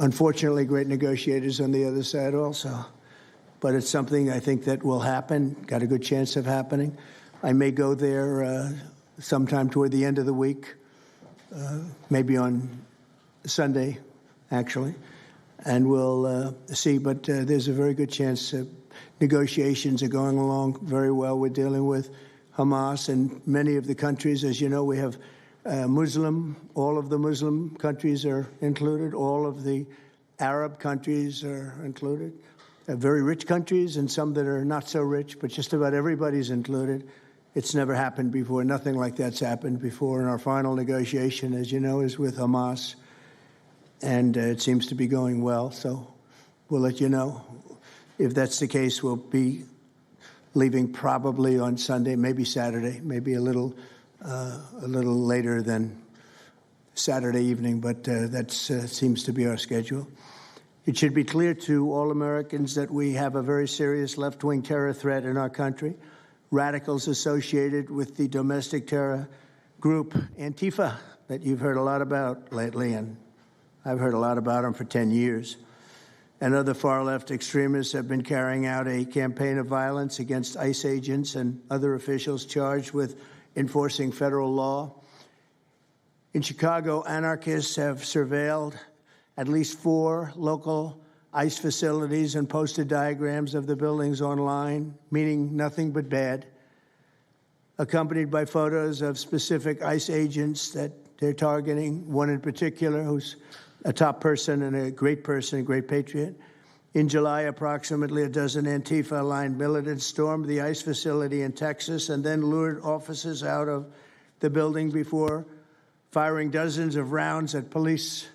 unfortunately, great negotiators on the other side also. But it's something I think that will happen, got a good chance of happening. I may go there sometime toward the end of the week, maybe on Sunday, actually, and we'll see. But there's a very good chance negotiations are going along very well. We're dealing with Hamas and many of the countries. As you know, we have all of the Muslim countries are included. All of the Arab countries are included. Very rich countries and some that are not so rich, but just about everybody's included. It's never happened before. Nothing like that's happened before. And our final negotiation, as you know, is with Hamas. And it seems to be going well. So we'll let you know. If that's the case, we'll be leaving probably on Sunday, maybe Saturday, maybe a little later than Saturday evening. But that seems to be our schedule. It should be clear to all Americans that we have a very serious left-wing terror threat in our country. Radicals associated with the domestic terror group Antifa that you've heard a lot about lately, and I've heard a lot about them for 10 years. And other far-left extremists have been carrying out a campaign of violence against ICE agents and other officials charged with enforcing federal law. In Chicago, anarchists have surveilled at least 4 local ICE facilities and posted diagrams of the buildings online, meaning nothing but bad, accompanied by photos of specific ICE agents that they're targeting, one in particular who's a top person and a great patriot. In July, approximately a dozen Antifa-aligned militants stormed the ICE facility in Texas and then lured officers out of the building before firing dozens of rounds at police.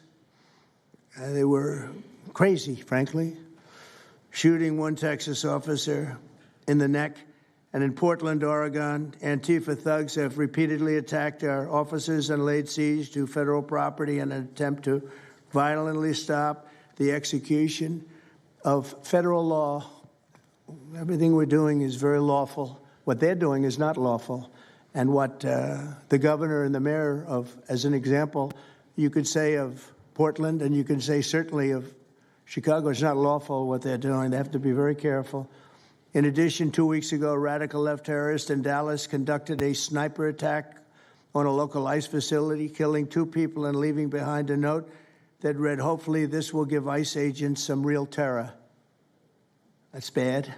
They were crazy, frankly, shooting one Texas officer in the neck. And in Portland, Oregon, Antifa thugs have repeatedly attacked our officers and laid siege to federal property in an attempt to violently stop the execution of federal law. Everything we're doing is very lawful. What they're doing is not lawful. And what the governor and the mayor of, as an example, you could say of Portland, and you can say certainly of Chicago, it's not lawful what they're doing. They have to be very careful. In addition, 2 weeks ago, a radical left terrorist in Dallas conducted a sniper attack on a local ICE facility, killing 2 people and leaving behind a note that read, "Hopefully this will give ICE agents some real terror." That's bad.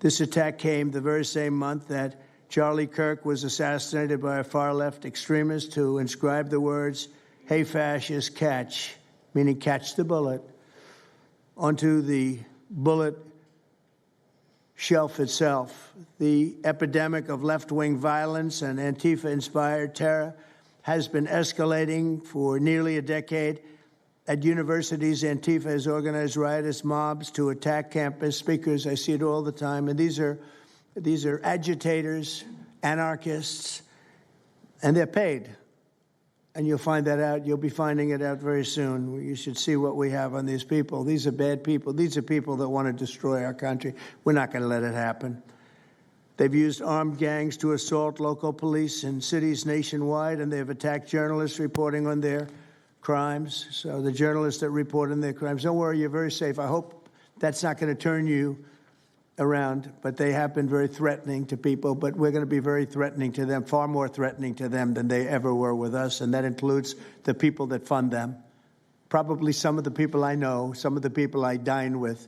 This attack came the very same month that Charlie Kirk was assassinated by a far-left extremist who inscribed the words, "Hey, fascist, catch," meaning catch the bullet, onto the bullet shelf itself. The epidemic of left-wing violence and Antifa-inspired terror has been escalating for nearly a decade. At universities, Antifa has organized riotous mobs to attack campus speakers. I see it all the time. And these are agitators, anarchists, and they're paid. And you'll find that out. You'll be finding it out very soon. You should see what we have on these people. These are bad people. These are people that want to destroy our country. We're not going to let it happen. They've used armed gangs to assault local police in cities nationwide, and they've attacked journalists reporting on their crimes. So the journalists that report on their crimes, don't worry, you're very safe. I hope that's not going to turn you around, but they have been very threatening to people, but we're going to be very threatening to them, far more threatening to them than they ever were with us, and that includes the people that fund them. Probably some of the people I know, some of the people I dine with,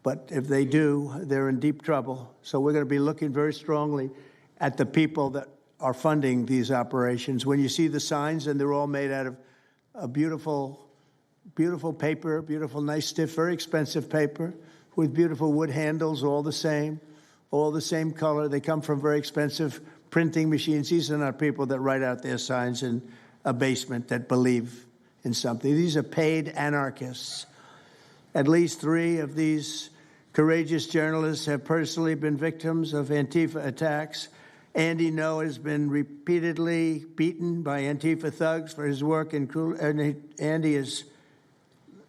but if they do, they're in deep trouble. So we're going to be looking very strongly at the people that are funding these operations. When you see the signs, and they're all made out of a beautiful, beautiful paper, beautiful, nice, stiff, very expensive paper, with beautiful wood handles, all the same color. They come from very expensive printing machines. These are not people that write out their signs in a basement that believe in something. These are paid anarchists. At least 3 of these courageous journalists have personally been victims of Antifa attacks. Andy Ngo has been repeatedly beaten by Antifa thugs for his work in Andy is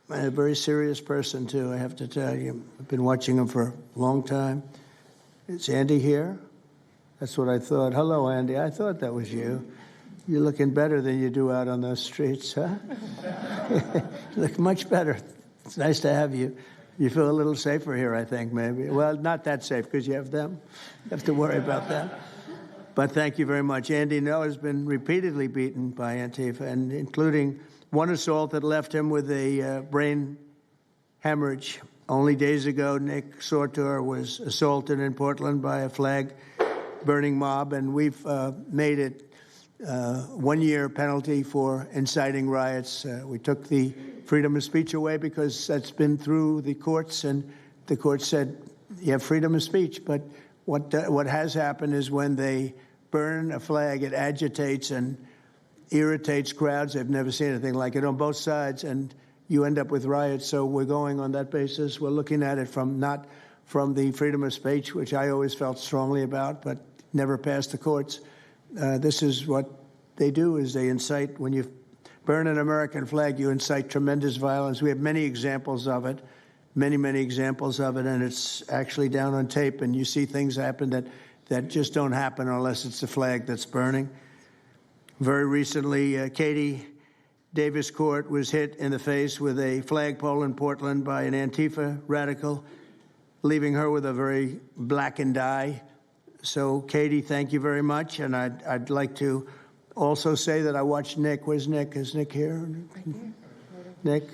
a very serious person, too, I have to tell you. I've been watching him for a long time. Is Andy here? That's what I thought. Hello, Andy. I thought that was you. You're looking better than you do out on those streets, huh? You look much better. It's nice to have you. You feel a little safer here, I think, maybe. Well, not that safe, because you have them. You have to worry about that. But thank you very much. Andy Ngo has been repeatedly beaten by Antifa, and including one assault that left him with a brain hemorrhage. Only days ago, Nick Sortor was assaulted in Portland by a flag-burning mob, and we've made it 1 year penalty for inciting riots. We took the freedom of speech away because that's been through the courts, and the court said you have freedom of speech. But what has happened is when they burn a flag, it agitates and irritates crowds. I've never seen anything like it on both sides, and you end up with riots. So we're going on that basis. We're looking at it not from the freedom of speech, which I always felt strongly about, but never passed the courts. This is what they do, is they incite. When you burn an American flag, you incite tremendous violence. We have many examples of it, many examples of it, and it's actually down on tape, and you see things happen that just don't happen unless it's the flag that's burning. Very recently, Katie Davis Court was hit in the face with a flagpole in Portland by an Antifa radical, leaving her with a very blackened eye. So, Katie, thank you very much. And I'd like to also say that I watched Nick. Where's Nick? Is Nick here? Right here. Nick?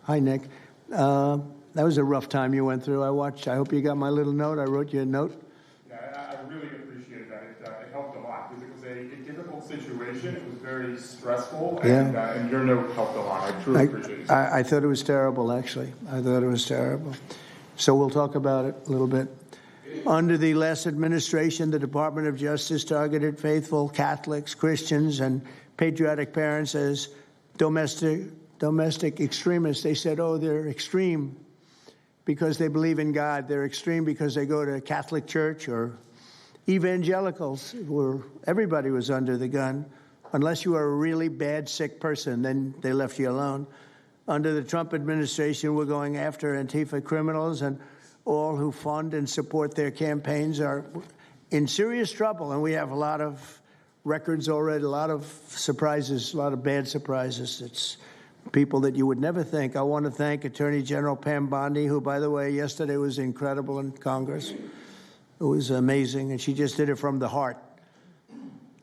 Hi, Nick. That was a rough time you went through. I hope you got my little note. I wrote you a note. Yeah, I really appreciate that. It helped a lot because it was a difficult situation. It was very stressful, and your note helped a lot. I truly appreciate it. I thought it was terrible, actually. I thought it was terrible. So we'll talk about it a little bit. Under the last administration, the Department of Justice targeted faithful Catholics, Christians, and patriotic parents as domestic extremists. They said, oh, they're extreme because they believe in God. They're extreme because they go to Catholic church, or evangelicals, where everybody was under the gun. Unless you were a really bad, sick person, then they left you alone. Under the Trump administration, we're going after Antifa criminals, and all who fund and support their campaigns are in serious trouble. And we have a lot of records already, a lot of surprises, a lot of bad surprises. It's people that you would never think. I want to thank Attorney General Pam Bondi, who, by the way, yesterday was incredible in Congress. It was amazing, and she just did it from the heart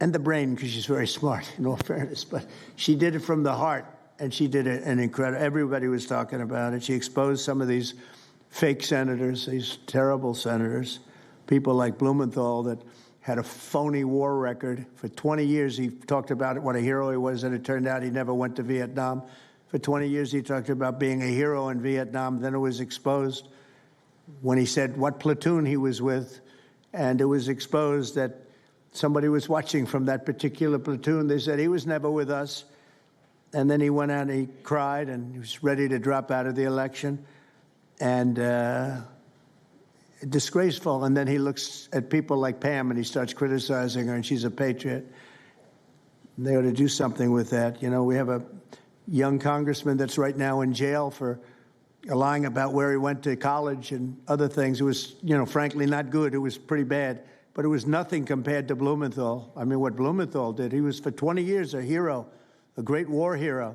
and the brain, because she's very smart, in all fairness. But she did it from the heart, and she did it an incredible. Everybody was talking about it. She exposed some of these fake senators, these terrible senators, people like Blumenthal that had a phony war record. For 20 years, he talked about what a hero he was, and it turned out he never went to Vietnam. For 20 years, he talked about being a hero in Vietnam. Then it was exposed when he said what platoon he was with, and it was exposed that somebody was watching from that particular platoon. They said he was never with us. And then he went out and he cried, and he was ready to drop out of the election. And disgraceful. And then he looks at people like Pam and he starts criticizing her, and she's a patriot. They ought to do something with that. You know, we have a young congressman that's right now in jail for lying about where he went to college and other things. It was, frankly, not good. It was pretty bad. But it was nothing compared to Blumenthal. I mean, what Blumenthal did, he was for 20 years a hero, a great war hero.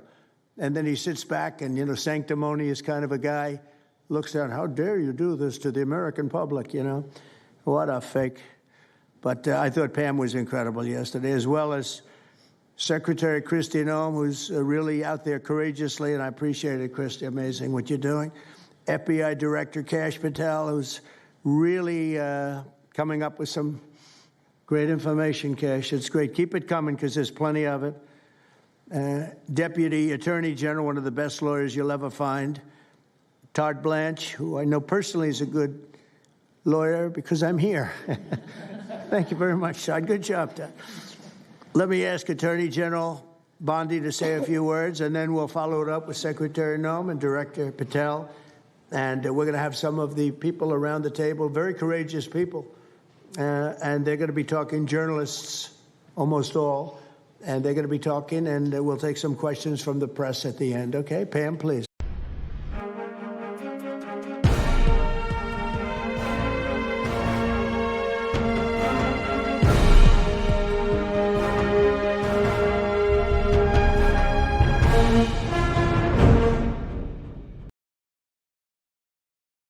And then he sits back and, sanctimonious kind of a guy, looks down, how dare you do this to the American public, What a fake. But I thought Pam was incredible yesterday, as well as Secretary Kristi Noem, who's really out there courageously, and I appreciate it, Kristi, amazing what you're doing. FBI Director Kash Patel, who's really coming up with some great information, Kash. It's great. Keep it coming, because there's plenty of it. Deputy Attorney General, one of the best lawyers you'll ever find, Todd Blanche, who I know personally is a good lawyer because I'm here. Thank you very much, Todd. Good job, Todd. Let me ask Attorney General Bondi to say a few words, and then we'll follow it up with Secretary Noem and Director Patel. And we're going to have some of the people around the table, very courageous people, and they're going to be talking, journalists, almost all, and they're going to be talking, and we'll take some questions from the press at the end. Okay, Pam, please.